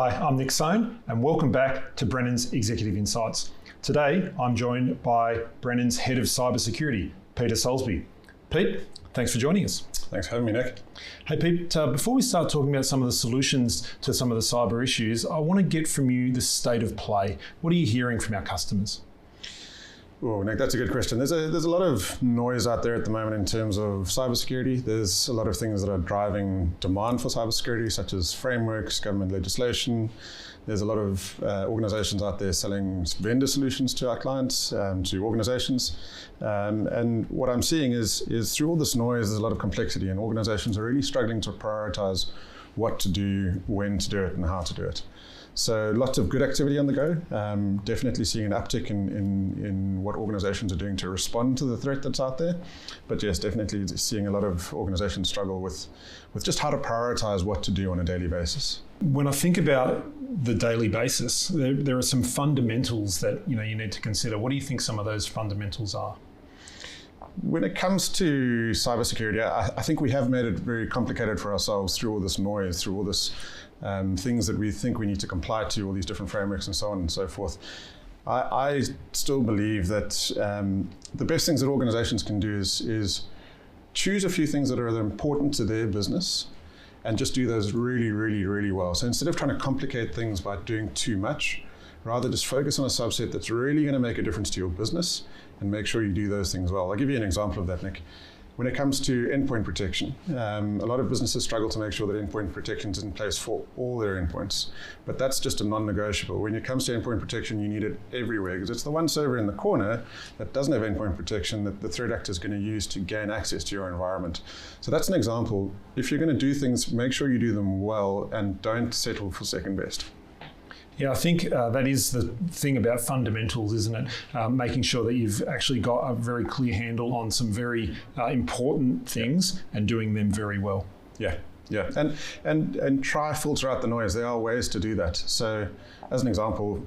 Hi, I'm Nick Sone, and welcome back to Brennan's Executive Insights. Today, I'm joined by Brennan's Head of Cybersecurity, Peter Soulsby. Pete, thanks for joining us. Thanks for having me, Nick. Hey Pete, before we start talking about some of the solutions to some of the cyber issues, I want to get from you the state of play. What are you hearing from our customers? Oh, Nick, that's a good question. There's a lot of noise out there at the moment in terms of cybersecurity. There's a lot of things that are driving demand for cybersecurity, such as frameworks, government legislation. There's a lot of organizations out there selling vendor solutions to our clients, to organizations. And what I'm seeing is through all this noise, there's a lot of complexity, and organizations are really struggling to prioritize what to do, when to do it, and how to do it. So lots of good activity on the go. Definitely seeing an uptick in what organizations are doing to respond to the threat that's out there. But yes, definitely seeing a lot of organizations struggle with just how to prioritize what to do on a daily basis. When I think about the daily basis, there are some fundamentals that you need to consider. What do you think some of those fundamentals are? When it comes to cybersecurity, I think we have made it very complicated for ourselves through all this noise, through all this things that we think we need to comply to, all these different frameworks and so on and so forth. I still believe that the best things that organizations can do is choose a few things that are important to their business and just do those really, really, really well. So instead of trying to complicate things by doing too much, rather just focus on a subset that's really going to make a difference to your business and make sure you do those things well. I'll give you an example of that, Nick. When it comes to endpoint protection, a lot of businesses struggle to make sure that endpoint protection is in place for all their endpoints, but that's just a non-negotiable. When it comes to endpoint protection, you need it everywhere, because it's the one server in the corner that doesn't have endpoint protection that the threat actor is going to use to gain access to your environment. So that's an example. If you're going to do things, make sure you do them well and don't settle for second best. Yeah, I think that is the thing about fundamentals, isn't it? Making sure that you've actually got a very clear handle on some very important things and doing them very well. Yeah, and try filter out the noise. There are ways to do that. So, as an example,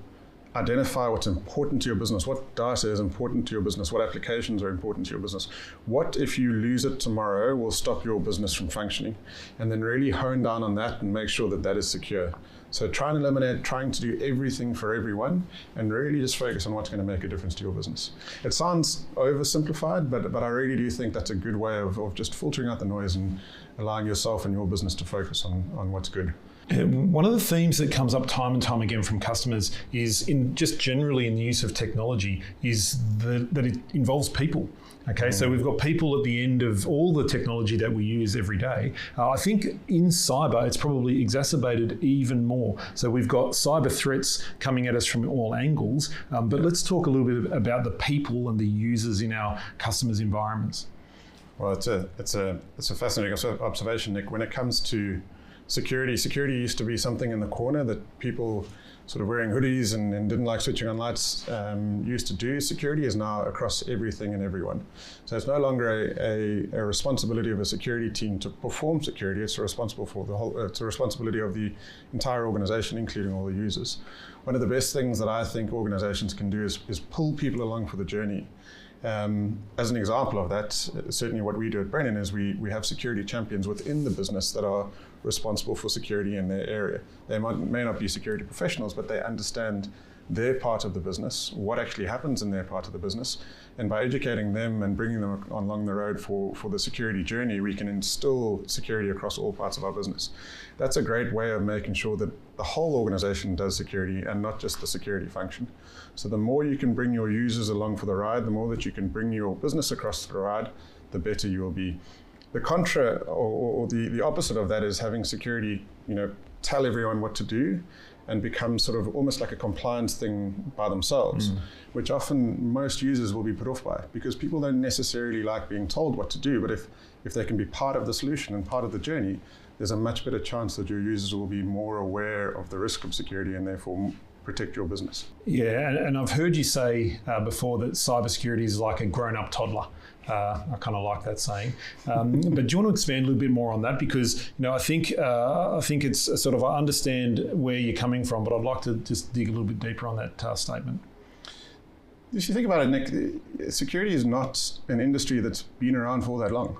identify what's important to your business. What data is important to your business? What applications are important to your business? What, if you lose it tomorrow, will stop your business from functioning? And then really hone down on that and make sure that that is secure. So try and eliminate trying to do everything for everyone and really just focus on what's going to make a difference to your business. It sounds oversimplified, but I really do think that's a good way of just filtering out the noise and allowing yourself and your business to focus on what's good. One of the themes that comes up time and time again from customers is just generally in the use of technology is that it involves people. Okay, so we've got people at the end of all the technology that we use every day. I think in cyber, it's probably exacerbated even more. So we've got cyber threats coming at us from all angles, but let's talk a little bit about the people and the users in our customers' environments. Well, it's a fascinating observation, Nick. When it comes to security used to be something in the corner that people sort of wearing hoodies and didn't like switching on lights used to do. Security is now across everything and everyone. So it's no longer a responsibility of a security team to perform security. It's it's a responsibility of the entire organization, including all the users. One of the best things that I think organizations can do is pull people along for the journey. As an example of that, certainly what we do at Brennan is we have security champions within the business that are responsible for security in their area. They may not be security professionals, but they understand their part of the business, what actually happens in their part of the business. And by educating them and bringing them along the road for the security journey, we can instill security across all parts of our business. That's a great way of making sure that the whole organization does security and not just the security function. So the more you can bring your users along for the ride, the more that you can bring your business across the ride, the better you will be. The contra or the opposite of that is having security, tell everyone what to do and become sort of almost like a compliance thing by themselves, which often most users will be put off by because people don't necessarily like being told what to do. But if they can be part of the solution and part of the journey, there's a much better chance that your users will be more aware of the risk of security and therefore protect your business. Yeah, and I've heard you say before that cybersecurity is like a grown-up toddler. I kind of like that saying. But do you want to expand a little bit more on that? Because I think it's a sort of, I understand where you're coming from, but I'd like to just dig a little bit deeper on that statement. If you think about it, Nick, security is not an industry that's been around for all that long.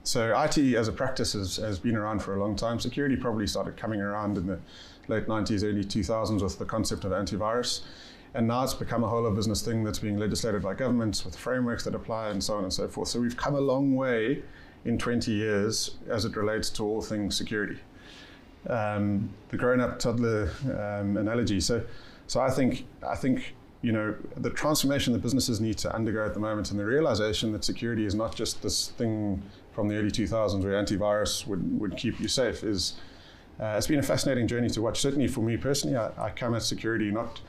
So IT as a practice has been around for a long time. Security probably started coming around in the late 90s, early 2000s with the concept of antivirus. And now it's become a whole of business thing that's being legislated by governments with frameworks that apply and so on and so forth. So we've come a long way in 20 years as it relates to all things security. The grown-up toddler analogy. So I think the transformation that businesses need to undergo at the moment, and the realization that security is not just this thing from the early 2000s where antivirus would keep you safe, is it's been a fascinating journey to watch. Certainly for me personally, I come at security not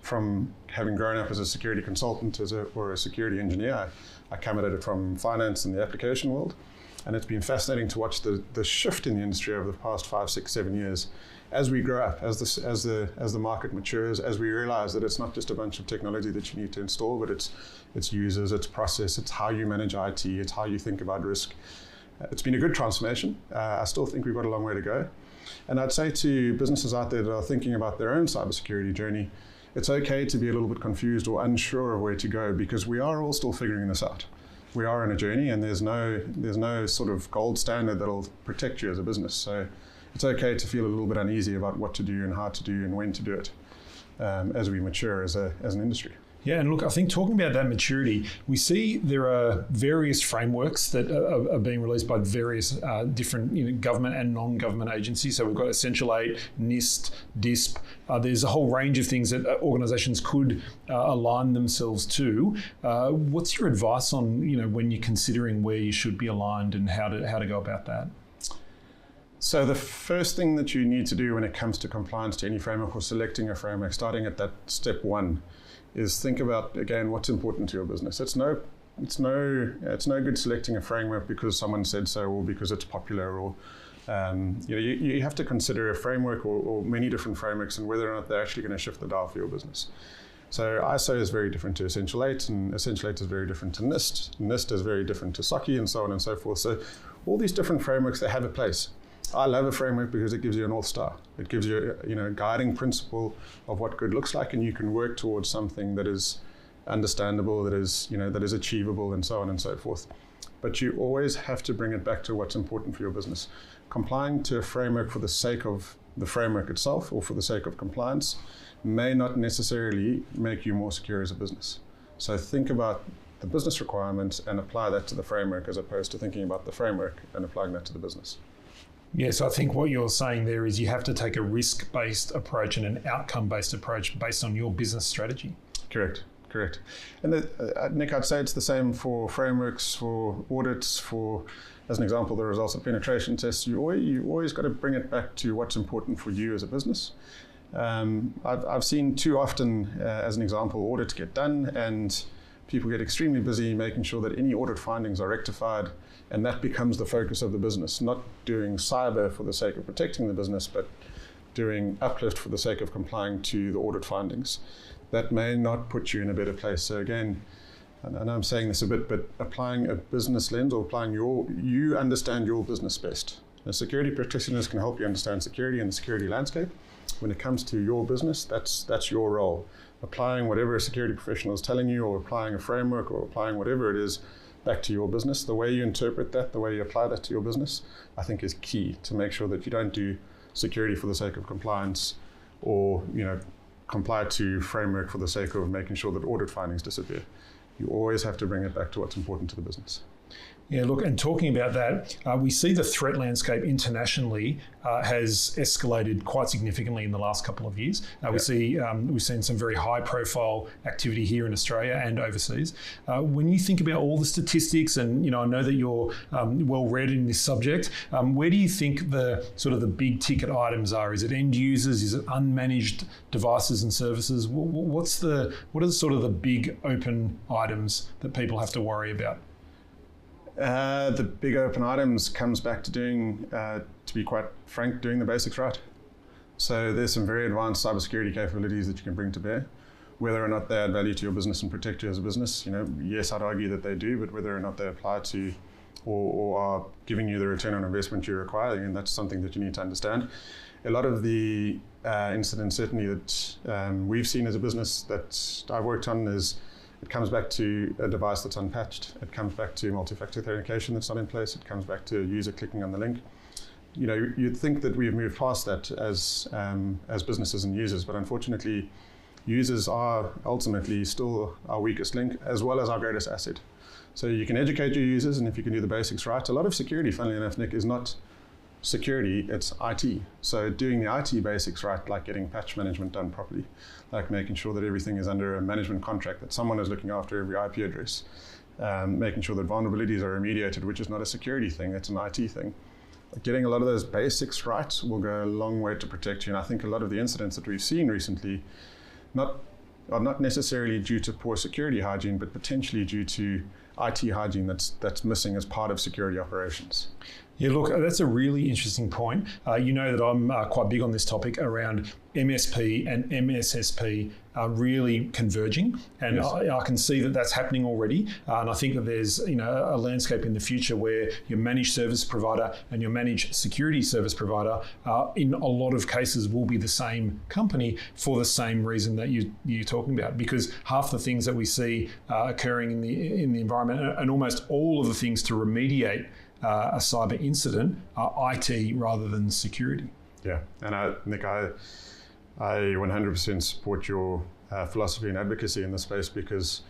from having grown up as a security consultant or a security engineer. I come at it from finance and the application world. And it's been fascinating to watch the shift in the industry over the past 5, 6, 7 years as we grow up, as the market matures, as we realize that it's not just a bunch of technology that you need to install, but it's users, it's process, it's how you manage IT, it's how you think about risk. It's been a good transformation. I still think we've got a long way to go. And I'd say to businesses out there that are thinking about their own cybersecurity journey, it's okay to be a little bit confused or unsure of where to go, because we are all still figuring this out. We are on a journey, and there's no sort of gold standard that'll protect you as a business. So it's okay to feel a little bit uneasy about what to do and how to do and when to do it as we mature as an industry. Yeah, and look, I think talking about that maturity, we see there are various frameworks that are being released by various different government and non-government agencies. So we've got Essential 8, NIST, DISP. There's a whole range of things that organisations could align themselves to. What's your advice on when you're considering where you should be aligned and how to go about that? So the first thing that you need to do when it comes to compliance to any framework or selecting a framework, starting at that step one, is think about, again, what's important to your business. It's no good selecting a framework because someone said so or because it's popular, or you have to consider a framework or many different frameworks and whether or not they're actually going to shift the dial for your business. So ISO is very different to Essential 8, and Essential 8 is very different to NIST. NIST is very different to SOCI, and so on and so forth. So all these different frameworks, they have a place. I love a framework because it gives you a North Star. It gives you a guiding principle of what good looks like, and you can work towards something that is understandable, that is achievable, and so on and so forth. But you always have to bring it back to what's important for your business. Complying to a framework for the sake of the framework itself or for the sake of compliance may not necessarily make you more secure as a business. So think about the business requirements and apply that to the framework, as opposed to thinking about the framework and applying that to the business. Yes, I think what you're saying there is you have to take a risk-based approach and an outcome-based approach based on your business strategy. Correct. And Nick, I'd say it's the same for frameworks, for audits, for, as an example, the results of penetration tests. You always got to bring it back to what's important for you as a business. I've seen too often, as an example, audits get done and people get extremely busy making sure that any audit findings are rectified, and that becomes the focus of the business, not doing cyber for the sake of protecting the business, but doing uplift for the sake of complying to the audit findings. That may not put you in a better place. So again, and I know I'm saying this a bit, but applying a business lens or applying you understand your business best. The security practitioners can help you understand security and the security landscape. When it comes to your business, that's your role. Applying whatever a security professional is telling you, or applying a framework, or applying whatever it is back to your business, the way you interpret that, the way you apply that to your business, I think is key to make sure that you don't do security for the sake of compliance, or comply to framework for the sake of making sure that audit findings disappear. You always have to bring it back to what's important to the business. Yeah, look, and talking about that, we see the threat landscape internationally has escalated quite significantly in the last couple of years. We've seen some very high-profile activity here in Australia and overseas. When you think about all the statistics, and I know that you're well-read in this subject, where do you think the big-ticket items are? Is it end users? Is it unmanaged devices and services? What are the big open items that people have to worry about? The big open items comes back to doing, to be quite frank, doing the basics right. So there's some very advanced cybersecurity capabilities that you can bring to bear. Whether or not they add value to your business and protect you as a business, yes, I'd argue that they do, but whether or not they apply to or are giving you the return on investment you require, and that's something that you need to understand. A lot of the incidents, certainly that we've seen as a business that I've worked on, is it comes back to a device that's unpatched. It comes back to multi-factor authentication that's not in place. It comes back to a user clicking on the link. you'd think that we've moved past that as businesses and users, but unfortunately, users are ultimately still our weakest link as well as our greatest asset. So you can educate your users, and if you can do the basics right, a lot of security, funnily enough, Nick, is not security, it's IT. So doing the IT basics right, like getting patch management done properly, like making sure that everything is under a management contract, that someone is looking after every IP address, making sure that vulnerabilities are remediated, which is not a security thing, it's an IT thing. Getting a lot of those basics right will go a long way to protect you. And I think a lot of the incidents that we've seen recently are not necessarily due to poor security hygiene, but potentially due to IT hygiene that's missing as part of security operations. Yeah, look, that's a really interesting point. You know that I'm quite big on this topic around MSP and MSSP are really converging, and yes. I can see that that's happening already. And I think that there's a landscape in the future where your managed service provider and your managed security service provider, in a lot of cases, will be the same company for the same reason that you're talking about. Because half the things that we see occurring in the environment, and almost all of the things to remediate a cyber incident, are IT rather than security. Yeah, and Nick, I 100% support your philosophy and advocacy in this space, because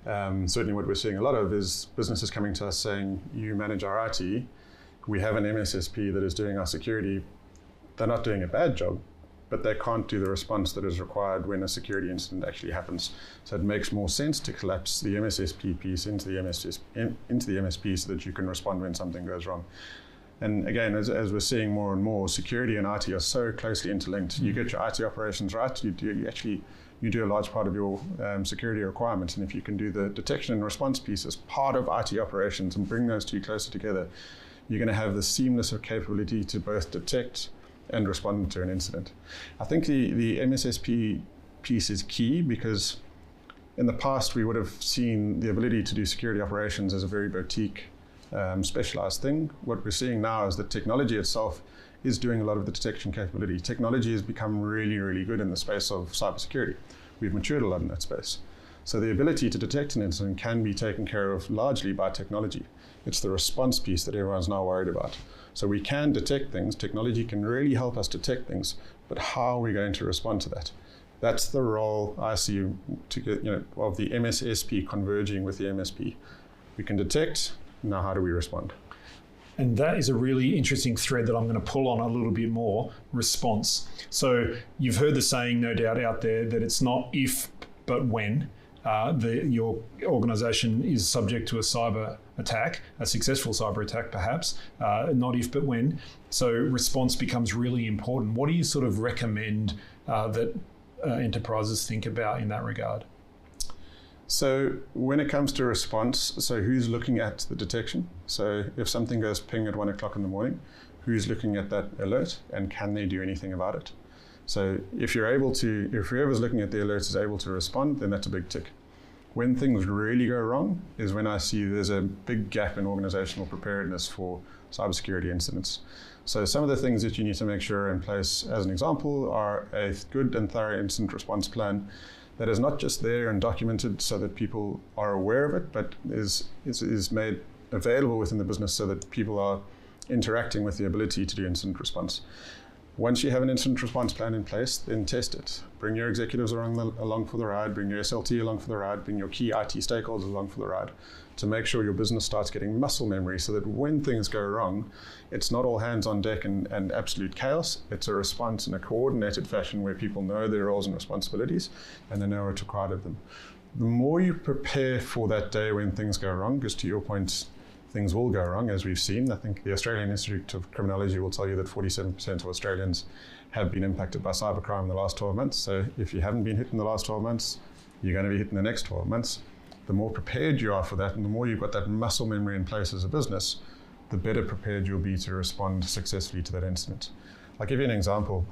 certainly what we're seeing a lot of is businesses coming to us saying, you manage our IT, we have an MSSP that is doing our security. They're not doing a bad job, but they can't do the response that is required when a security incident actually happens. So it makes more sense to collapse the MSSP piece into the MSP so that you can respond when something goes wrong. And again, as we're seeing more and more, security and IT are so closely interlinked. You get your IT operations right, you do a large part of your security requirements. And if you can do the detection and response piece as part of IT operations and bring those two closer together, you're going to have the seamless capability to both detect and respond to an incident. I think the MSSP piece is key, because in the past we would have seen the ability to do security operations as a very boutique, specialized thing. What we're seeing now is that technology itself is doing a lot of the detection capability. Technology has become really, really good in the space of cybersecurity. We've matured a lot in that space. So the ability to detect an incident can be taken care of largely by technology. It's the response piece that everyone's now worried about. So we can detect things, technology can really help us detect things, but how are we going to respond to that? That's the role I see to get, of the MSSP converging with the MSP. We can detect, now how do we respond? And that is a really interesting thread that I'm going to pull on a little bit more, response. So you've heard the saying, no doubt, out there that it's not if, but when your organization is subject to a cyber attack, a successful cyber attack perhaps, not if, but when. So response becomes really important. What do you sort of recommend that enterprises think about in that regard? So when it comes to response, so who's looking at the detection? So if something goes ping at 1 o'clock in the morning, who's looking at that alert and can they do anything about it? So if whoever's looking at the alert is able to respond, then that's a big tick. When things really go wrong is when I see there's a big gap in organizational preparedness for cybersecurity incidents. So some of the things that you need to make sure are in place, as an example, are a good and thorough incident response plan that is not just there and documented so that people are aware of it, but is made available within the business so that people are interacting with the ability to do incident response. Once you have an incident response plan in place, then test it. Bring your executives along for the ride, bring your SLT along for the ride, bring your key IT stakeholders along for the ride to make sure your business starts getting muscle memory so that when things go wrong, it's not all hands on deck and absolute chaos. It's a response in a coordinated fashion where people know their roles and responsibilities and they know what's required of them. The more you prepare for that day when things go wrong, because to your point, things will go wrong, as we've seen. I think the Australian Institute of Criminology will tell you that 47% of Australians have been impacted by cybercrime in the last 12 months. So if you haven't been hit in the last 12 months, you're going to be hit in the next 12 months. The more prepared you are for that, and the more you've got that muscle memory in place as a business, the better prepared you'll be to respond successfully to that incident. I'll give you an example.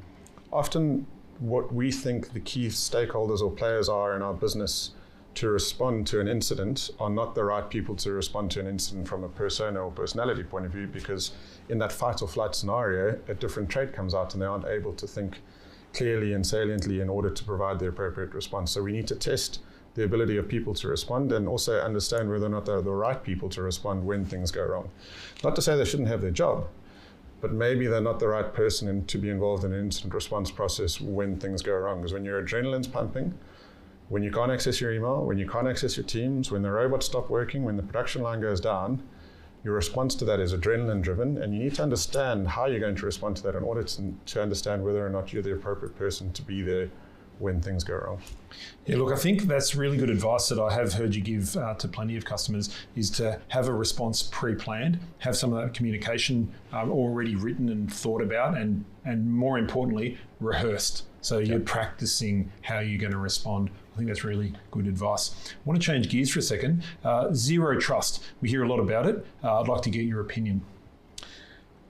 Often what we think the key stakeholders or players are in our business to respond to an incident are not the right people to respond to an incident from a persona or personality point of view, because in that fight or flight scenario, a different trait comes out and they aren't able to think clearly and saliently in order to provide the appropriate response. So we need to test the ability of people to respond and also understand whether or not they're the right people to respond when things go wrong. Not to say they shouldn't have their job, but maybe they're not the right person to be involved in an incident response process when things go wrong. Because when your adrenaline's pumping, when you can't access your email, when you can't access your Teams, when the robots stop working, when the production line goes down, your response to that is adrenaline driven, and you need to understand how you're going to respond to that in order to understand whether or not you're the appropriate person to be there when things go wrong. Yeah, look, I think that's really good advice that I have heard you give to plenty of customers, is to have a response pre-planned, have some of that communication already written and thought about, and more importantly, rehearsed. So you're practicing how you're going to respond. I think that's really good advice. I want to change gears for a second. Zero trust. We hear a lot about it. I'd like to get your opinion.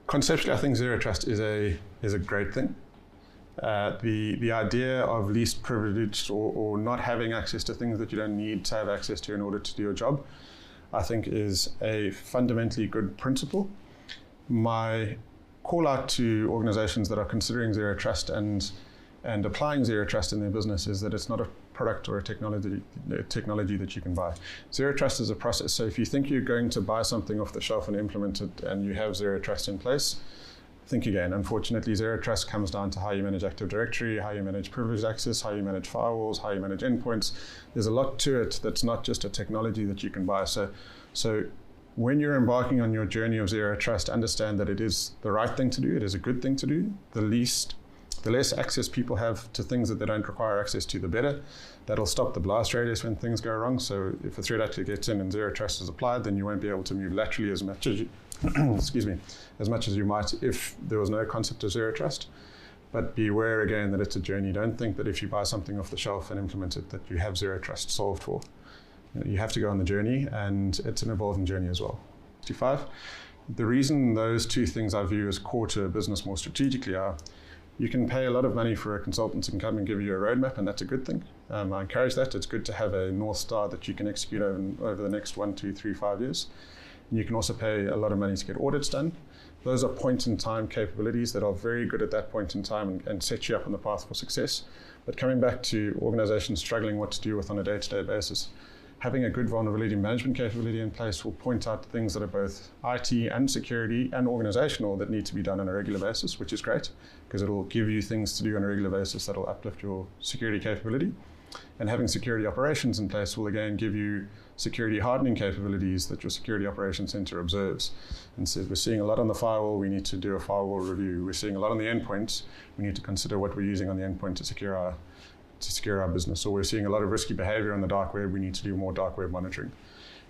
Conceptually, I think zero trust is a great thing. The idea of least privileged or not having access to things that you don't need to have access to in order to do your job, I think is a fundamentally good principle. My call out to organizations that are considering zero trust and applying zero trust in their business is that it's not a product or a technology that you can buy. Zero trust is a process. So if you think you're going to buy something off the shelf and implement it and you have zero trust in place, think again. Unfortunately, zero trust comes down to how you manage Active Directory, how you manage privileged access, how you manage firewalls, how you manage endpoints. There's a lot to it that's not just a technology that you can buy. So when you're embarking on your journey of zero trust, understand that it is the right thing to do. It is a good thing to do. The less access people have to things that they don't require access to, the better. That'll stop the blast radius when things go wrong. So if a threat actor gets in and zero trust is applied, then you won't be able to move laterally as much as you, as much as you might if there was no concept of zero trust. But be aware again that it's a journey. Don't think that if you buy something off the shelf and implement it, that you have zero trust solved for. You have to go on the journey, and it's an evolving journey as well. 5. The reason those two things I view as core to a business more strategically are, you can pay a lot of money for a consultant to come and give you a roadmap, and that's a good thing. I encourage that. It's good to have a North Star that you can execute over the next 1, 2, 3, 5 years. And you can also pay a lot of money to get audits done. Those are point-in-time capabilities that are very good at that point in time and set you up on the path for success. But coming back to organizations struggling what to do with on a day-to-day basis, having a good vulnerability management capability in place will point out things that are both IT and security and organizational that need to be done on a regular basis, which is great because it will give you things to do on a regular basis that will uplift your security capability. And having security operations in place will again give you security hardening capabilities that your security operations center observes. And so we're seeing a lot on the firewall, we need to do a firewall review. We're seeing a lot on the endpoints, we need to consider what we're using on the endpoint to secure our business. So we're seeing a lot of risky behavior on the dark web, we need to do more dark web monitoring.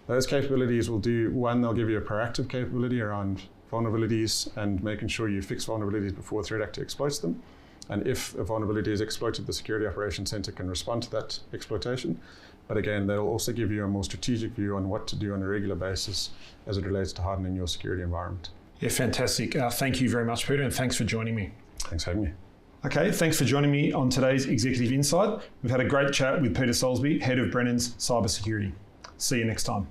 Those capabilities will do, one, they'll give you a proactive capability around vulnerabilities and making sure you fix vulnerabilities before a threat actor exploits them. And if a vulnerability is exploited, the Security Operations Center can respond to that exploitation. But again, they'll also give you a more strategic view on what to do on a regular basis as it relates to hardening your security environment. Yeah, fantastic. Thank you very much, Peter, and thanks for joining me. Thanks for having me. Okay, thanks for joining me on today's Executive Insight. We've had a great chat with Peter Soulsby, Head of Brennan's Cybersecurity. See you next time.